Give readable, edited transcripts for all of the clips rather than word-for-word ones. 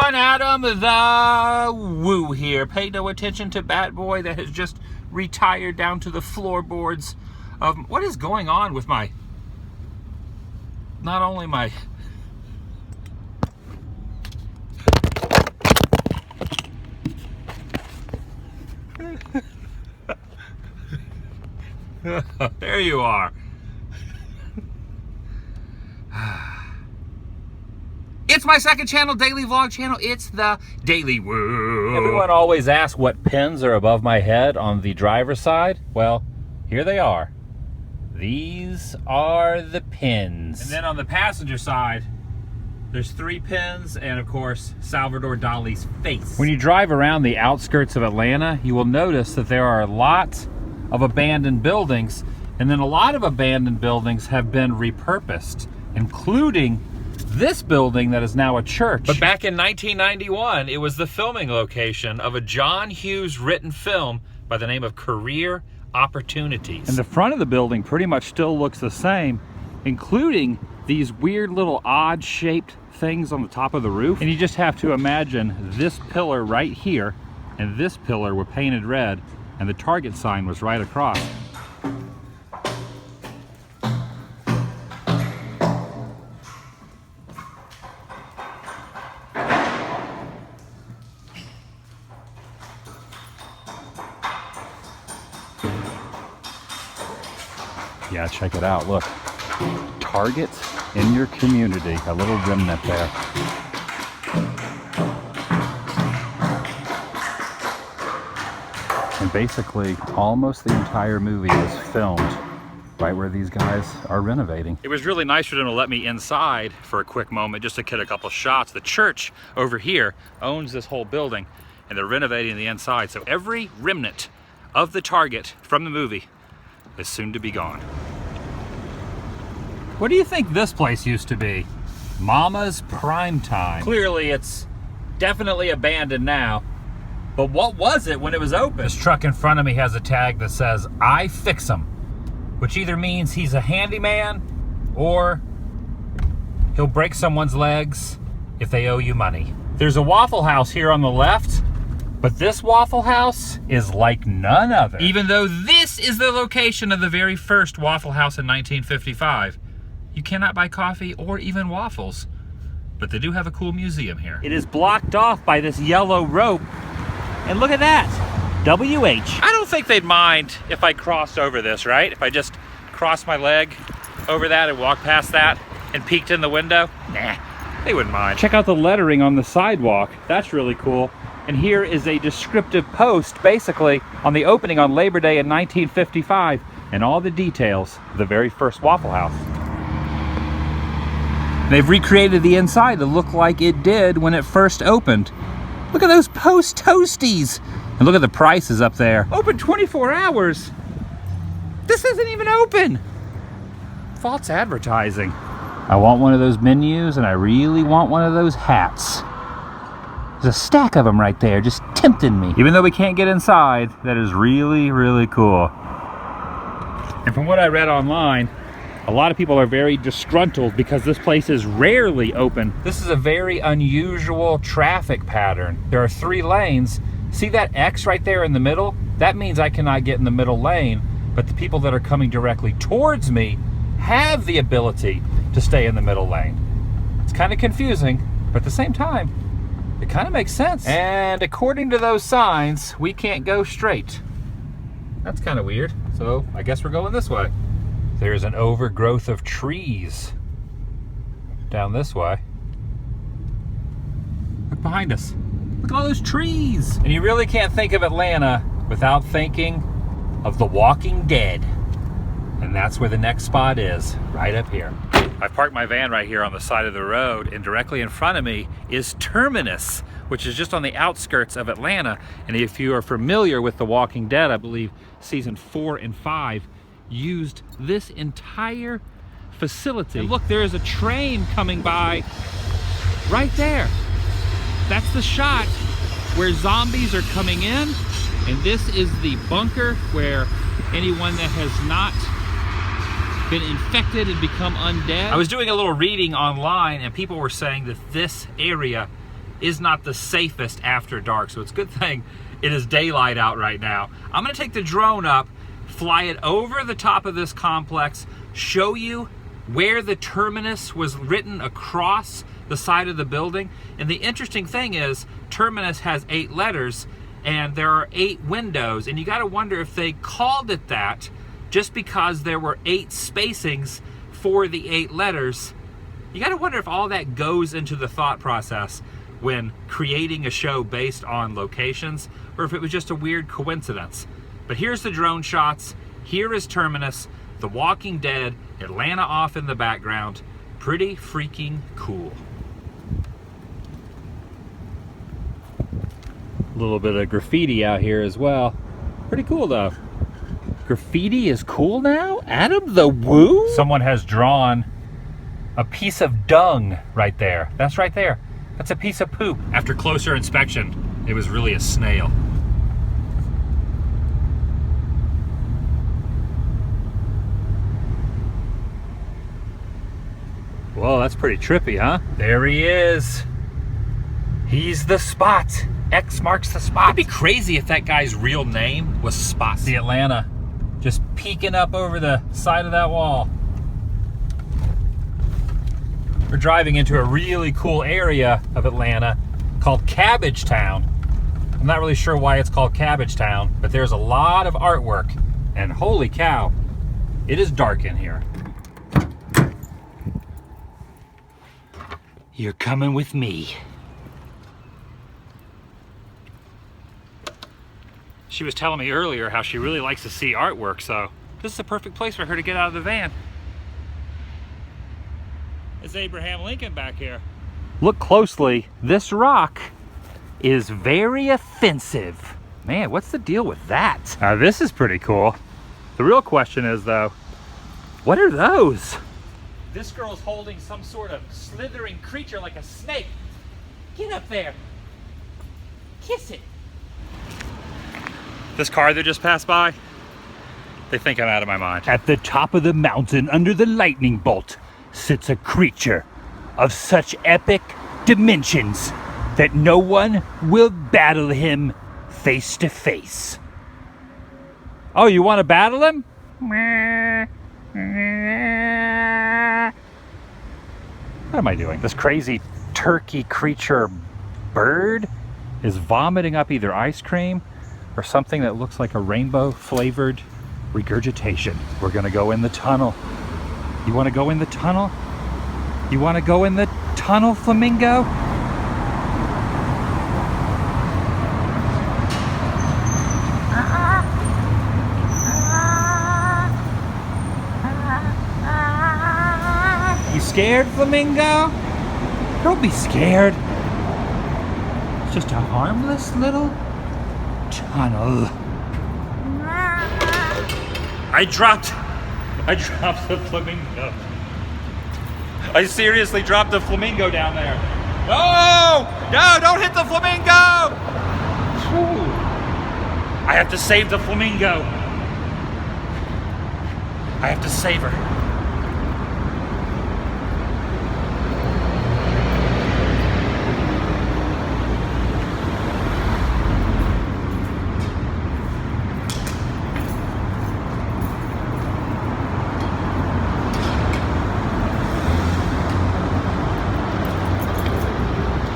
everyone, Adam the Woo here. Pay no attention to Bat Boy that has just retired down to the floorboards of... What is going on with my... Not only my... There you are. It's my second channel, daily vlog channel. It's the Daily Woo. Everyone always asks what pins are above my head on the driver's side. Well, here they are. These are the pins. And then on the passenger side, there's 3 pins and, of course, Salvador Dali's face. When you drive around the outskirts of Atlanta, you will notice that there are a lot of abandoned buildings, and then a lot of abandoned buildings have been repurposed, including this building that is now a church. But back in 1991, it was the filming location of a John Hughes written film by the name of Career Opportunities. And the front of the building pretty much still looks the same, including these weird little odd shaped things on the top of the roof. And you just have to imagine this pillar right here and this pillar were painted red, and the Target sign was right across. Yeah, check it out, look. Target in your community, a little remnant there. And basically, almost the entire movie was filmed right where these guys are renovating. It was really nice for them to let me inside for a quick moment just to get a couple shots. The church over here owns this whole building, and they're renovating the inside. So every remnant of the Target from the movie is soon to be gone. What do you think this place used to be? Mama's Prime Time. Clearly it's definitely abandoned now, but what was it when it was open? This truck in front of me has a tag that says, I fix 'em, which either means he's a handyman or he'll break someone's legs if they owe you money. There's a Waffle House here on the left, but this Waffle House is like none other. Even though this is the location of the very first Waffle House in 1955, you cannot buy coffee or even waffles, but they do have a cool museum here. It is blocked off by this yellow rope, and look at that, WH. I don't think they'd mind if I crossed over this, right? If I just crossed my leg over that and walked past that and peeked in the window, nah, they wouldn't mind. Check out the lettering on the sidewalk, that's really cool. And here is a descriptive post, basically, on the opening on Labor Day in 1955, and all the details of the very first Waffle House. They've recreated the inside to look like it did when it first opened. Look at those post toasties. And look at the prices up there. Open 24 hours. This isn't even open. False advertising. I want one of those menus, and I really want one of those hats. There's a stack of them right there, just tempting me. Even though we can't get inside, that is really, really cool. And from what I read online, a lot of people are very disgruntled because this place is rarely open. This is a very unusual traffic pattern. There are 3 lanes. See that X right there in the middle? That means I cannot get in the middle lane, but the people that are coming directly towards me have the ability to stay in the middle lane. It's kind of confusing, but at the same time, it kind of makes sense. And according to those signs, we can't go straight. That's kind of weird. So I guess we're going this way. There's an overgrowth of trees down this way. Look behind us. Look at all those trees. And you really can't think of Atlanta without thinking of The Walking Dead. And that's where the next spot is, right up here. I've parked my van right here on the side of the road, and directly in front of me is Terminus, which is just on the outskirts of Atlanta. And if you are familiar with The Walking Dead, I believe season 4 and 5 used this entire facility. And look, there is a train coming by right there. That's the shot where zombies are coming in, and this is the bunker where anyone that has not been infected and become undead. I was doing a little reading online, and people were saying that this area is not the safest after dark. So it's a good thing it is daylight out right now. I'm gonna take the drone up, fly it over the top of this complex, show you where the Terminus was written across the side of the building. And the interesting thing is, Terminus has 8 letters and there are 8 windows, and you gotta wonder if they called it that just because there were 8 spacings for the 8 letters. You gotta wonder if all that goes into the thought process when creating a show based on locations, or if it was just a weird coincidence. But here's the drone shots. Here is Terminus, The Walking Dead, Atlanta off in the background. Pretty freaking cool. A little bit of graffiti out here as well. Pretty cool though. Graffiti is cool now? Adam the Woo? Someone has drawn a piece of dung right there. That's right there. That's a piece of poop. After closer inspection, it was really a snail. Whoa, that's pretty trippy, huh? There he is. He's the spot. X marks the spot. It'd be crazy if that guy's real name was Spot. The Atlanta just peeking up over the side of that wall. We're driving into a really cool area of Atlanta called Cabbage Town. I'm not really sure why it's called Cabbage Town, but there's a lot of artwork, and holy cow, it is dark in here. You're coming with me. She was telling me earlier how she really likes to see artwork, so this is a perfect place for her to get out of the van. It's Abraham Lincoln back here. Look closely. This rock is very offensive. Man, what's the deal with that? This is pretty cool. The real question is though, what are those? This girl's holding some sort of slithering creature like a snake. Get up there. Kiss it. This car that just passed by, they think I'm out of my mind. At the top of the mountain under the lightning bolt sits a creature of such epic dimensions that no one will battle him face to face. Oh, you want to battle him? What am I doing? This crazy turkey creature bird is vomiting up either ice cream or something that looks like a rainbow flavored regurgitation. We're gonna go in the tunnel. You wanna go in the tunnel? You wanna go in the tunnel, Flamingo? You scared, Flamingo? Don't be scared. It's just a harmless little tunnel. I dropped the flamingo. I seriously dropped the flamingo down there. No! No, don't hit the flamingo! Whew. I have to save the flamingo. I have to save her.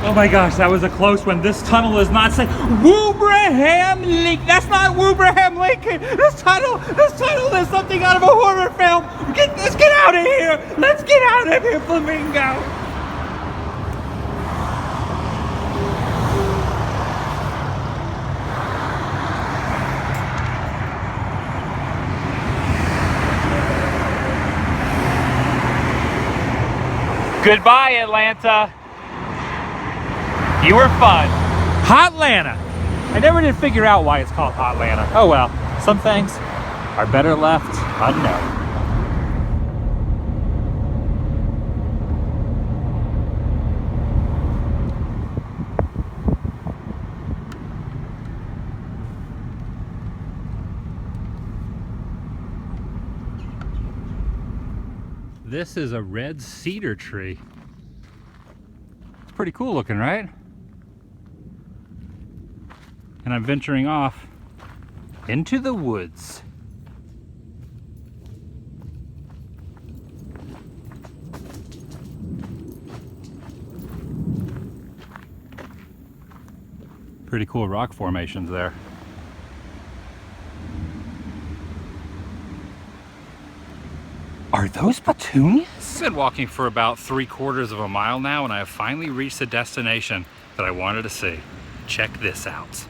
Oh my gosh, that was a close one. This tunnel is not safe. Woobraham Lincoln. That's not Woobraham Lincoln. This tunnel is something out of a horror film. Let's get out of here. Let's get out of here, Flamingo. Goodbye, Atlanta. You were fun. Hotlanta. I never did figure out why it's called Hotlanta. Oh well, some things are better left unknown. This is a red cedar tree. It's pretty cool looking, right? and I'm venturing off into the woods. Pretty cool rock formations there. Are those petunias? I've been walking for about 3/4 of a mile now, and I have finally reached the destination that I wanted to see. Check this out.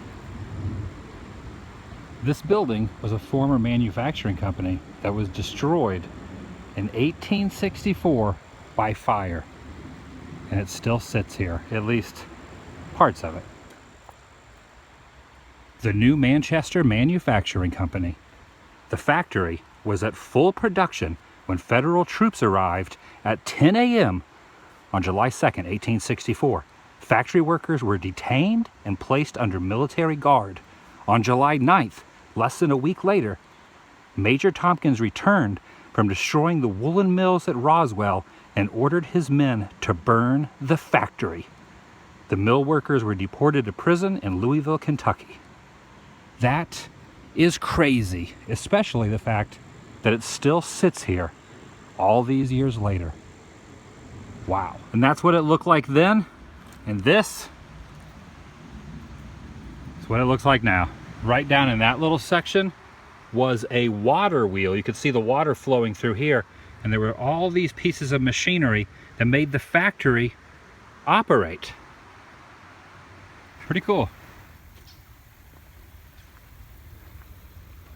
This building was a former manufacturing company that was destroyed in 1864 by fire. And it still sits here, at least parts of it. The New Manchester Manufacturing Company. The factory was at full production when federal troops arrived at 10 a.m. on July 2nd, 1864. Factory workers were detained and placed under military guard. On July 9th, less than a week later, Major Tompkins returned from destroying the woolen mills at Roswell and ordered his men to burn the factory. The mill workers were deported to prison in Louisville, Kentucky. That is crazy, especially the fact that it still sits here all these years later. Wow. And that's what it looked like then, and this is what it looks like now. Right down in that little section was a water wheel. You could see the water flowing through here, and there were all these pieces of machinery that made the factory operate. Pretty cool.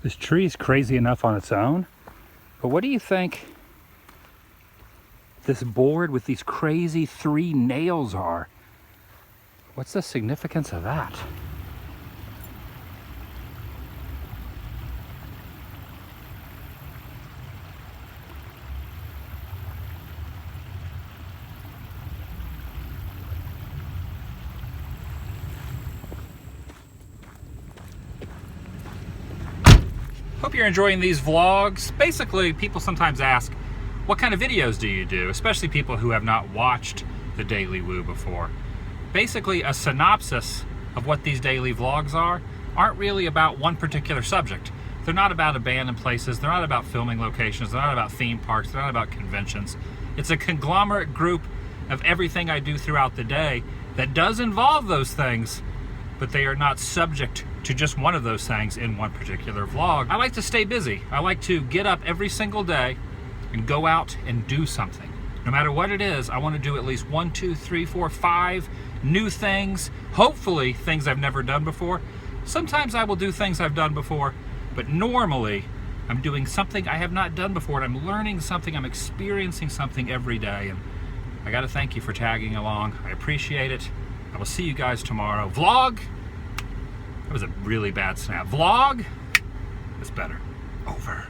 This tree is crazy enough on its own, but what do you think this board with these crazy 3 nails are? What's the significance of that? Hope you're enjoying these vlogs. Basically, people sometimes ask, what kind of videos do you do? Especially people who have not watched The Daily Woo before. Basically, a synopsis of what these daily vlogs aren't really about one particular subject. They're not about abandoned places. They're not about filming locations. They're not about theme parks. They're not about conventions. It's a conglomerate group of everything I do throughout the day that does involve those things, but they are not subject to just one of those things in one particular vlog. I like to stay busy. I like to get up every single day and go out and do something. No matter what it is, I want to do at least 1, 2, 3, 4, 5 new things, hopefully things I've never done before. Sometimes I will do things I've done before, but normally I'm doing something I have not done before, and I'm learning something, I'm experiencing something every day, and I gotta thank you for tagging along. I appreciate it. I will see you guys tomorrow. Vlog? That was a really bad snap. Vlog? It's better. Over.